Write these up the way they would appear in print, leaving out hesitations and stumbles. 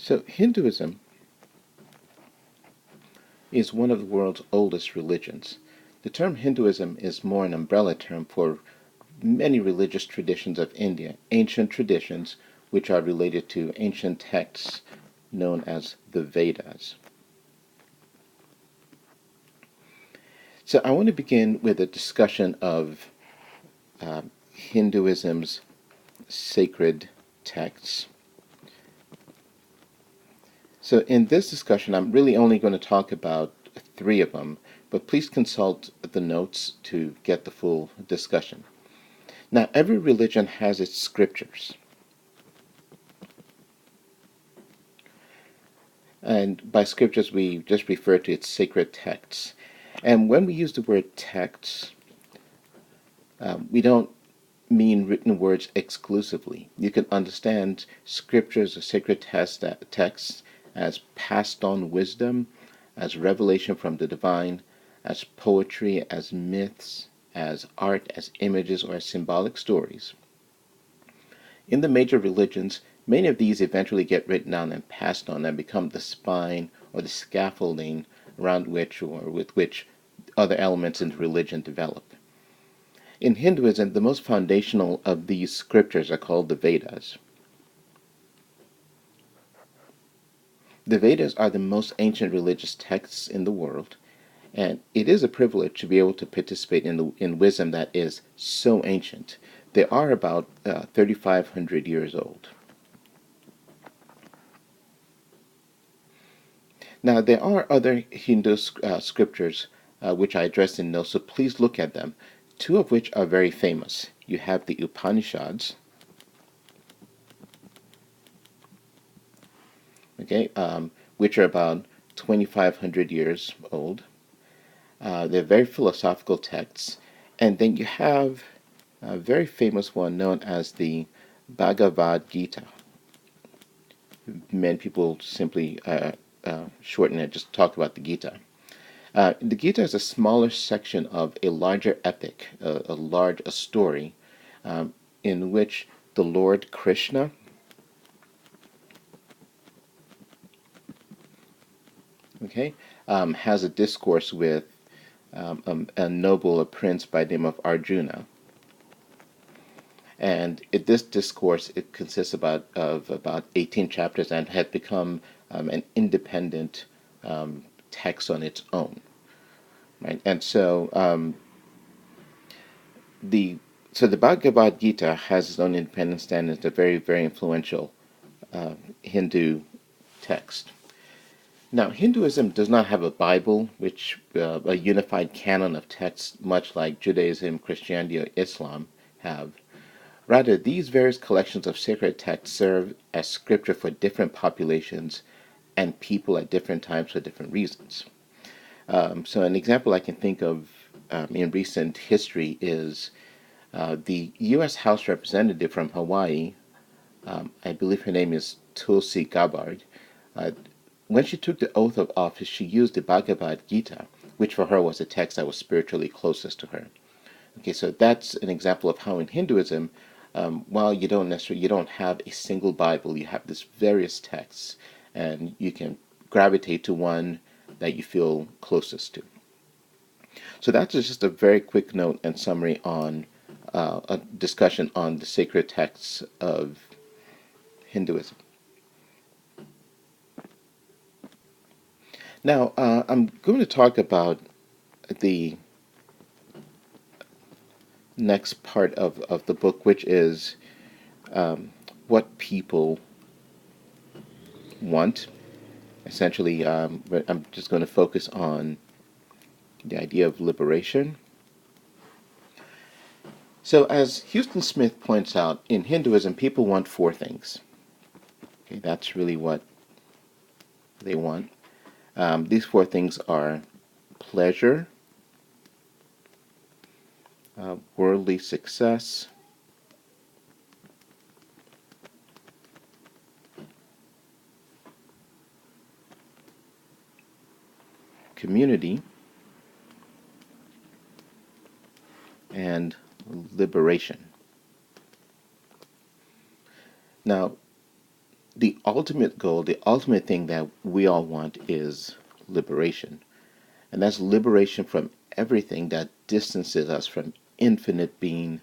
So Hinduism is one of the world's oldest religions. The term Hinduism is more an umbrella term for many religious traditions of India, ancient traditions which are related to ancient texts known as the Vedas. So I want to begin with a discussion of Hinduism's sacred texts. So in this discussion, I'm really only going to talk about three of them, but please consult the notes to get the full discussion. Now, every religion has its scriptures. And by scriptures, we just refer to its sacred texts. And when we use the word texts, we don't mean written words exclusively. You can understand scriptures or sacred texts as passed on wisdom, as revelation from the divine, as poetry, as myths, as art, as images, or as symbolic stories. In the major religions, many of these eventually get written down and passed on and become the spine or the scaffolding around which or with which other elements in the religion develop. In Hinduism, the most foundational of these scriptures are called the Vedas. The Vedas are the most ancient religious texts in the world, and it is a privilege to be able to participate in wisdom that is so ancient. They are about 3,500 years old. Now, there are other Hindu scriptures which I addressed in notes, so please look at them, two of which are very famous. You have the Upanishads, okay, which are about 2,500 years old. They're very philosophical texts. And then you have a very famous one known as the Bhagavad Gita. Many people simply shorten it, just talk about the Gita. The Gita is a smaller section of a larger epic, a story, in which the Lord Krishna has a discourse with a noble, a prince by the name of Arjuna. And this discourse, it consists of about 18 chapters and had become an independent text on its own. Right? And so the Bhagavad Gita has its own independent stand. It's a very, very influential Hindu text. Now, Hinduism does not have a Bible, which a unified canon of texts, much like Judaism, Christianity, or Islam have. Rather, these various collections of sacred texts serve as scripture for different populations and people at different times for different reasons. So an example I can think of in recent history is the U.S. House Representative from Hawaii. I believe her name is Tulsi Gabbard. When she took the oath of office, she used the Bhagavad Gita, which for her was the text that was spiritually closest to her. Okay, so that's an example of how in Hinduism, while you don't have a single Bible, you have this various texts, and you can gravitate to one that you feel closest to. So that's just a very quick note and summary on a discussion on the sacred texts of Hinduism. Now, I'm going to talk about the next part of the book, which is what people want. Essentially, I'm just going to focus on the idea of liberation. So, as Houston Smith points out, in Hinduism, people want four things. Okay, that's really what they want. These four things are pleasure, worldly success, community, and liberation. Now, the ultimate goal, the ultimate thing that we all want is liberation. And that's liberation from everything that distances us from infinite being,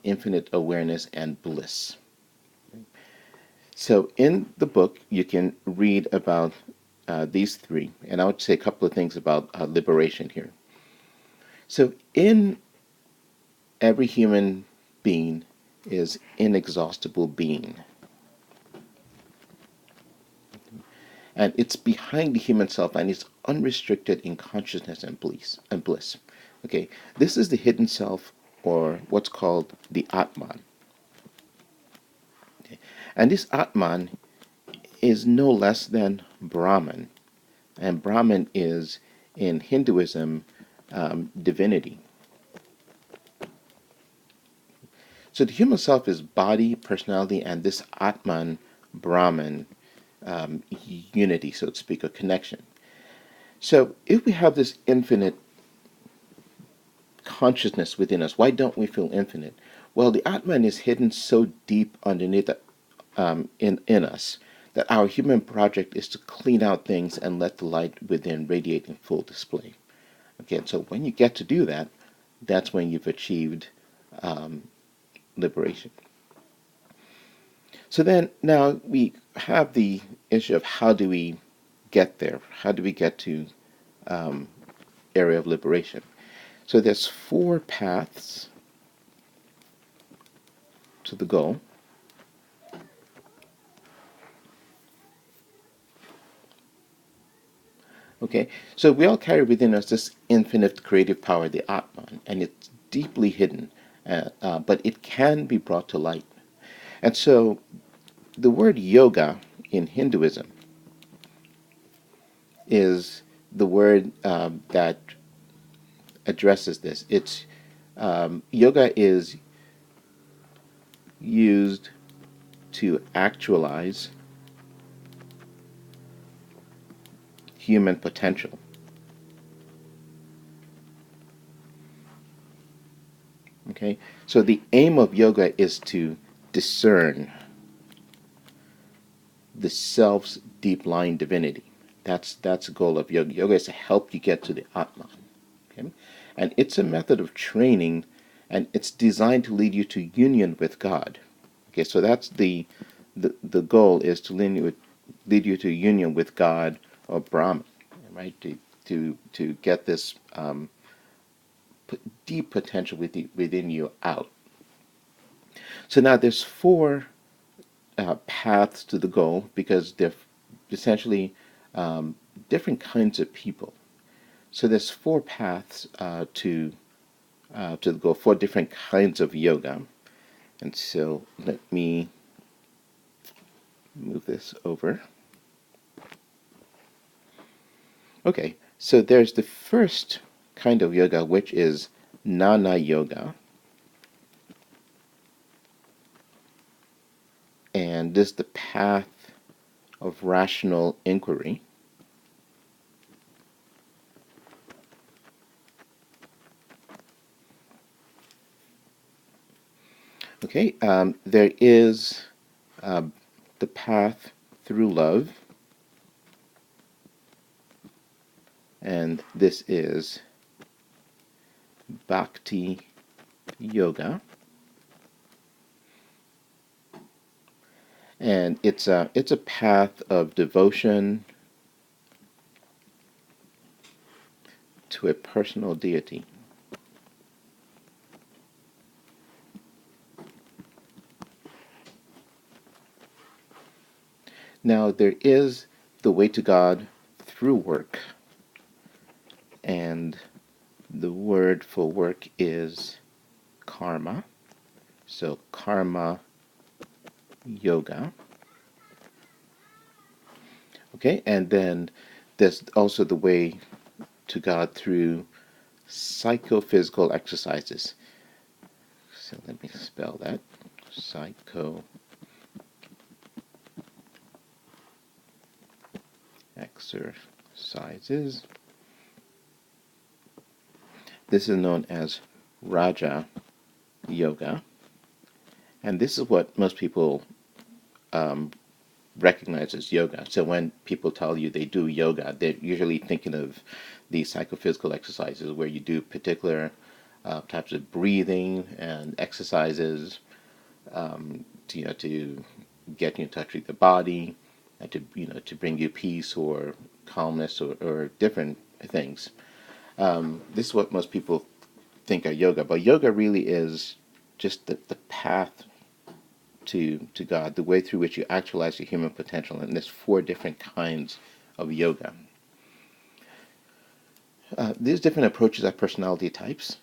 infinite awareness, and bliss. So in the book, you can read about these three, and I would say a couple of things about liberation here. So in every human being is inexhaustible being. And it's behind the human self, and it's unrestricted in consciousness and bliss. Okay, this is the hidden self, or what's called the Atman. Okay. And this Atman is no less than Brahman. And Brahman is, in Hinduism, divinity. So the human self is body, personality, and this Atman, Brahman, unity, so to speak, a connection. So if we have this infinite consciousness within us, why don't we feel infinite? Well, the Atman is hidden so deep underneath in us that our human project is to clean out things and let the light within radiate in full display. Okay, and so when you get to do that, that's when you've achieved liberation. So then now we have the issue of how do we get there? How do we get to area of liberation? So there's 4 paths to the goal. Okay, so we all carry within us this infinite creative power, the Atman, and it's deeply hidden, but it can be brought to light. And so the word yoga in Hinduism is the word that addresses this. It's yoga is used to actualize human potential. Okay, so the aim of yoga is to discern the self's deep-lying divinity. That's the goal of yoga. Yoga is to help you get to the Atman. Okay, and it's a method of training, and it's designed to lead you to union with God. Okay, so that's the goal is to lead you to union with God or Brahman, right? To get this deep potential within you out. So now there's 4 paths to the goal because they're essentially different kinds of people. So there's 4 paths to the goal, 4 different kinds of yoga. And so let me move this over. Okay, so there's the first kind of yoga, which is Jnana yoga. And this is the path of rational inquiry. Okay, there is the path through love, and this is Bhakti yoga, and it's a path of devotion to a personal deity. Now there is the way to God through work, and the word for work is karma. So karma yoga. Okay, and then there's also the way to God through psychophysical exercises. So let me spell that. Psycho exercises. This is known as Raja yoga, and this is what most people recognized as yoga. So when people tell you they do yoga, they're usually thinking of these psychophysical exercises where you do particular types of breathing and exercises to get you in touch with the body and to bring you peace or calmness or different things. This is what most people think are yoga, but yoga really is just the path to God, the way through which you actualize your human potential. And there's 4 different kinds of yoga. These different approaches are personality types.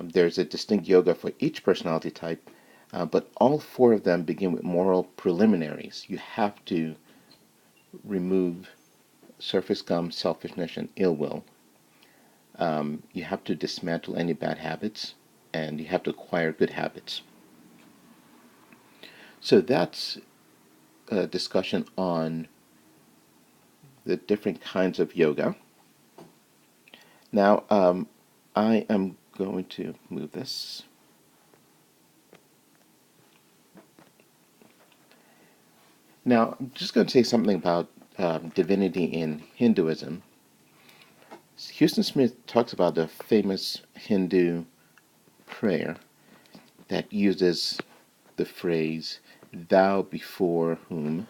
There's a distinct yoga for each personality type, but all 4 of them begin with moral preliminaries. You have to remove surface scum, selfishness, and ill will. You have to dismantle any bad habits, and you have to acquire good habits. So that's a discussion on the different kinds of yoga. Now, I am going to move this. Now, I'm just going to say something about divinity in Hinduism. Houston Smith talks about the famous Hindu prayer that uses the phrase, "Thou before whom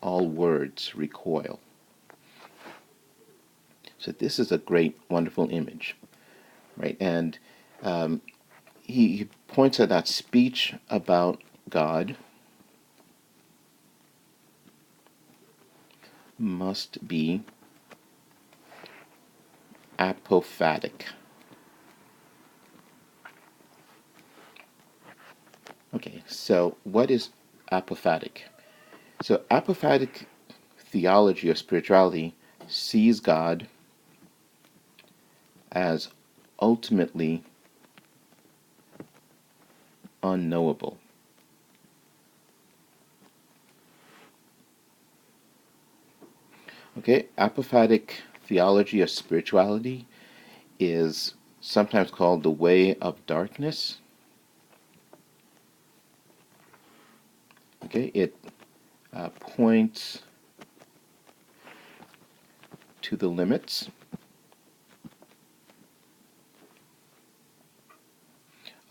all words recoil." So this is a great, wonderful image, right? And he points out that speech about God must be apophatic. Okay, so what is apophatic? So apophatic theology or spirituality sees God as ultimately unknowable. Okay, apophatic theology or spirituality is sometimes called the way of darkness. Okay, it points to the limits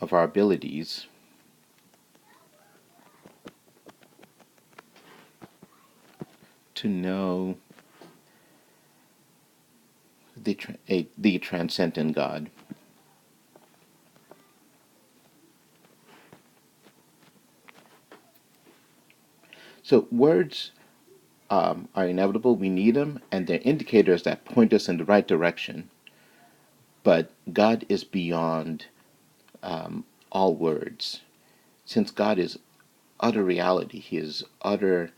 of our abilities to know the transcendent God. So words are inevitable. We need them, and they're indicators that point us in the right direction. But God is beyond all words. Since God is utter reality, He is utter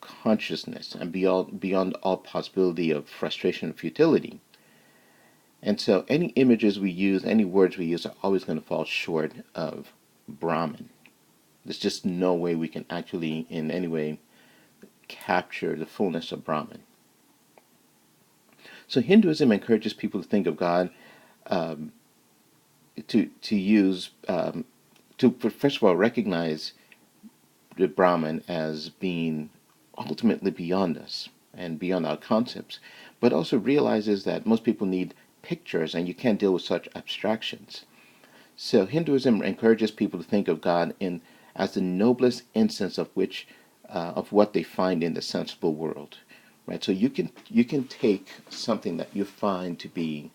consciousness and beyond all possibility of frustration and futility. And so any images we use, any words we use are always going to fall short of Brahman. There's just no way we can actually in any way capture the fullness of Brahman. So Hinduism encourages people to think of God to use to first of all recognize the Brahman as being ultimately beyond us and beyond our concepts, but also realizes that most people need pictures and you can't deal with such abstractions. So Hinduism encourages people to think of God in as the noblest instance of what they find in the sensible world, right? So you can take something that you find to be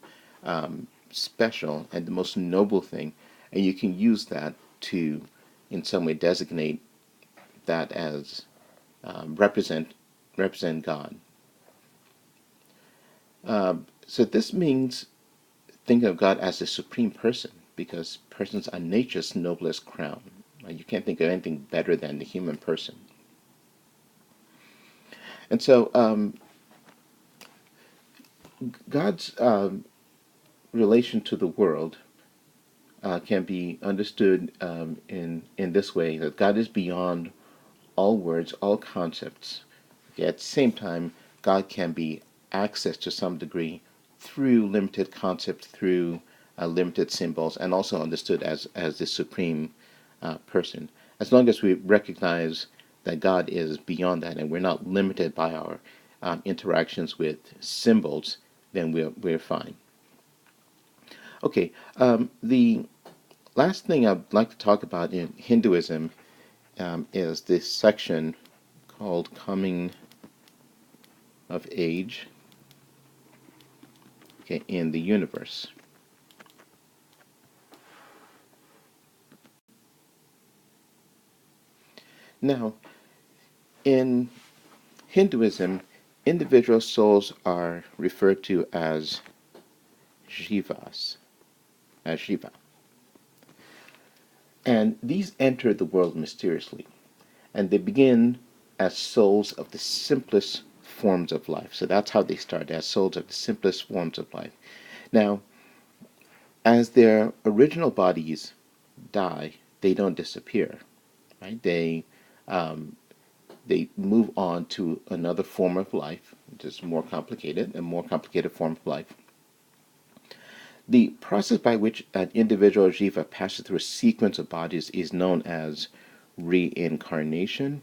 special and the most noble thing, and you can use that to, in some way, designate that as represent God. So this means thinking of God as the supreme person, because persons are nature's noblest crown. You can't think of anything better than the human person. And so God's relation to the world can be understood in this way, that God is beyond all words, all concepts. Okay, at the same time, God can be accessed to some degree through limited concepts, through limited symbols, and also understood as the supreme person. as long as we recognize that God is beyond that and we're not limited by our interactions with symbols, then we're fine. Okay, the last thing I'd like to talk about in Hinduism is this section called Coming of Age, okay, in the universe. Now, in Hinduism, individual souls are referred to as jivas, as Shiva. And these enter the world mysteriously, and they begin as souls of the simplest forms of life. So that's how they start, as souls of the simplest forms of life. Now, as their original bodies die, they don't disappear, right? They move on to another form of life, which is more complicated, a more complicated form of life. The process by which an individual jiva passes through a sequence of bodies is known as reincarnation,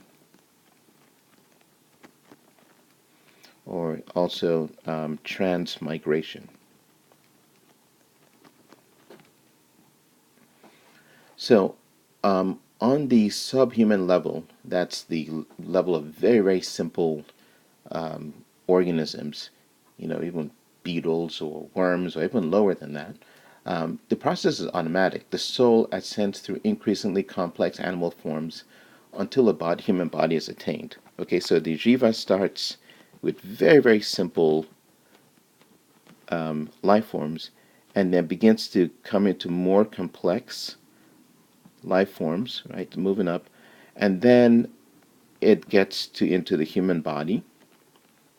or also transmigration. So, on the subhuman level, that's the level of very, very simple organisms, even beetles or worms, or even lower than that. The process is automatic. The soul ascends through increasingly complex animal forms until a human body is attained. Okay, so the jiva starts with very, very simple life forms and then begins to come into more complex life forms, right, moving up, and then it gets into the human body,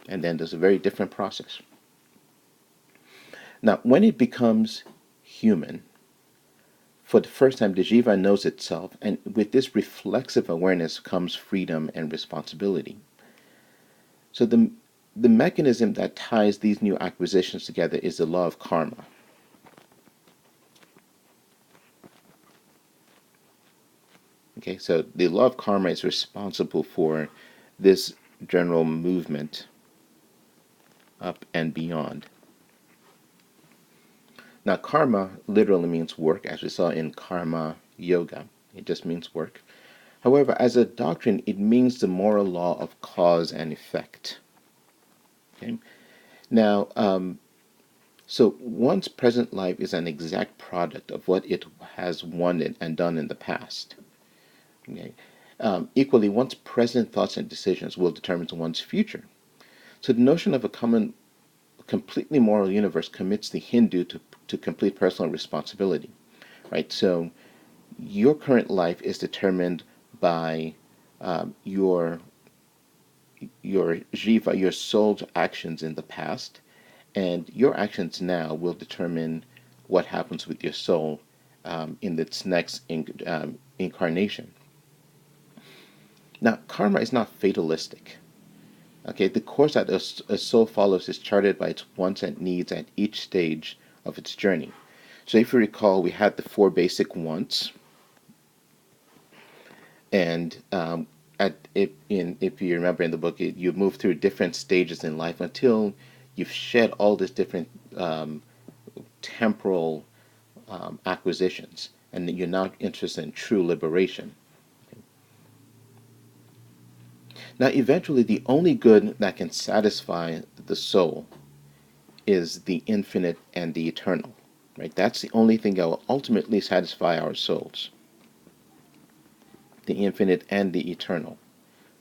and then there's a very different process. Now, when it becomes human, for the first time, the jiva knows itself, and with this reflexive awareness comes freedom and responsibility. So the mechanism that ties these new acquisitions together is the law of karma. Okay, so the law of karma is responsible for this general movement up and beyond. Now, karma literally means work, as we saw in karma yoga. It just means work. However, as a doctrine, it means the moral law of cause and effect. Okay? Now, so one's present life is an exact product of what it has wanted and done in the past. Okay? Equally, one's present thoughts and decisions will determine one's future. So the notion of a completely moral universe commits the Hindu to complete personal responsibility, right? So your current life is determined by your jiva, your soul's actions in the past, and your actions now will determine what happens with your soul in its next incarnation. Now, karma is not fatalistic. Okay, the course that a soul follows is charted by its wants and needs at each stage of its journey. So if you recall, we had the four basic wants, and if you remember in the book, you move through different stages in life until you've shed all these different temporal acquisitions, and you're now interested in true liberation. Now, eventually, the only good that can satisfy the soul is the infinite and the eternal. Right? That's the only thing that will ultimately satisfy our souls. The infinite and the eternal.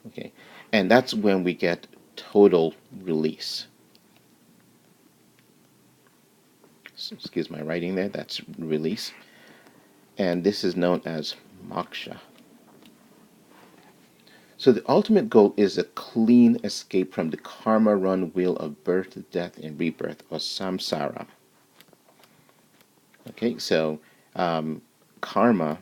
Okay? And that's when we get total release. So, excuse my writing there, that's release. And this is known as moksha. So the ultimate goal is a clean escape from the karma run wheel of birth, death, and rebirth, or samsara. Okay, so karma,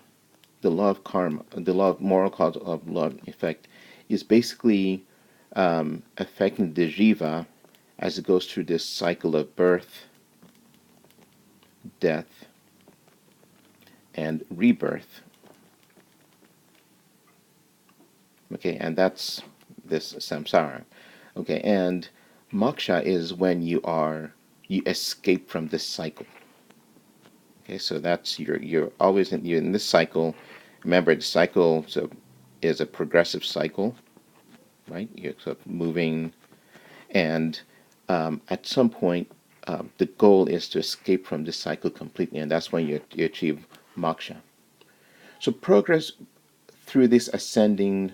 the law of karma, the law of moral cause of law of effect, is basically affecting the jiva as it goes through this cycle of birth, death, and rebirth. Okay, and that's this samsara. Okay, and moksha is when you escape from this cycle. Okay, so that's you're always you're in this cycle. Remember, the cycle is a progressive cycle, right? You're sort of moving, and at some point, the goal is to escape from this cycle completely, and that's when you achieve moksha. So progress through this ascending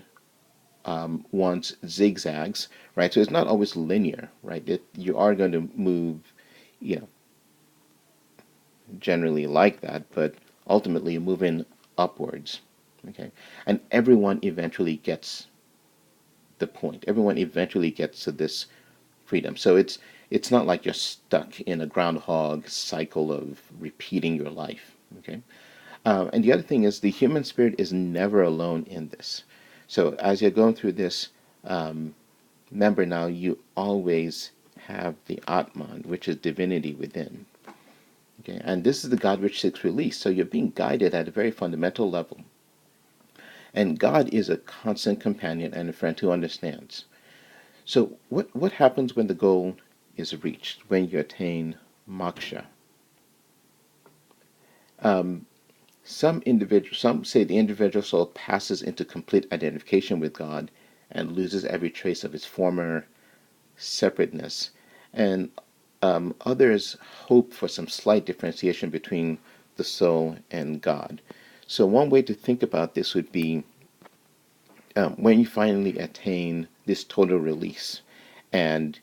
one's zigzags, right? So it's not always linear, right? You are going to move, you know, generally like that, but ultimately moving upwards, okay? And everyone eventually gets the point. Everyone eventually gets to this freedom. So it's not like you're stuck in a groundhog cycle of repeating your life, okay? And the other thing is the human spirit is never alone in this. So as you're going through this, remember now you always have the Atman, which is divinity within. Okay, and this is the God which seeks release. So you're being guided at a very fundamental level. And God is a constant companion and a friend who understands. So what happens when the goal is reached, when you attain moksha? Some say the individual soul passes into complete identification with God and loses every trace of its former separateness. And others hope for some slight differentiation between the soul and God. So one way to think about this would be when you finally attain this total release, and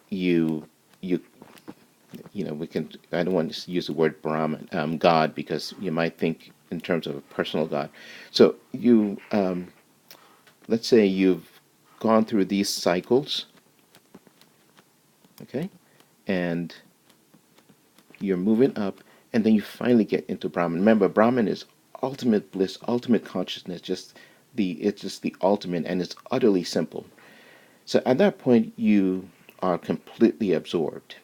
you you we can, I don't want to use the word Brahman, God, because you might think in terms of a personal God. So you let's say you've gone through these cycles, okay, and you're moving up, and then you finally get into Brahman. Remember, Brahman is ultimate bliss, ultimate consciousness, it's just the ultimate, and it's utterly simple. So at that point, you are completely absorbed.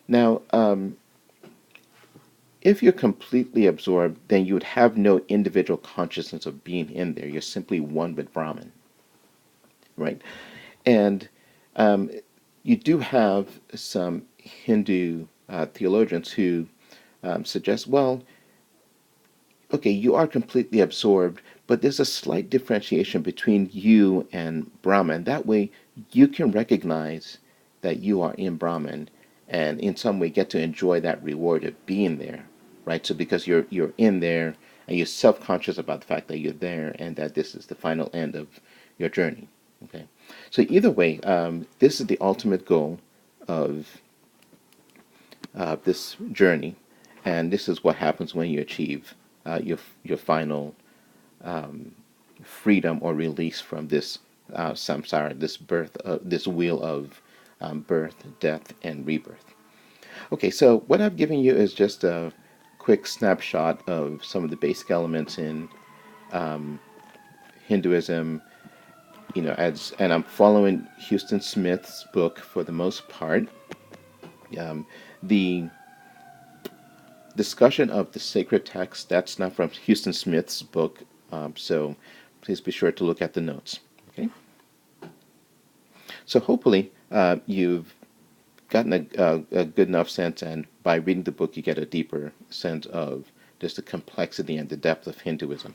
Now, if you're completely absorbed, then you would have no individual consciousness of being in there. You're simply one with Brahman, right? And you do have some Hindu theologians who suggest, well, okay, you are completely absorbed, but there's a slight differentiation between you and Brahman. That way, you can recognize that you are in Brahman, and in some way get to enjoy that reward of being there, right? So because you're in there, and you're self-conscious about the fact that you're there, and that this is the final end of your journey. Okay, so either way, this is the ultimate goal of this journey, and this is what happens when you achieve your final freedom or release from this samsara, this birth, this wheel of birth, death, and rebirth. Okay, so what I've given you is just a quick snapshot of some of the basic elements in Hinduism. And I'm following Houston Smith's book for the most part. The discussion of the sacred text, that's not from Houston Smith's book, so please be sure to look at the notes. Okay, so hopefully you've gotten a good enough sense, and by reading the book you get a deeper sense of just the complexity and the depth of Hinduism.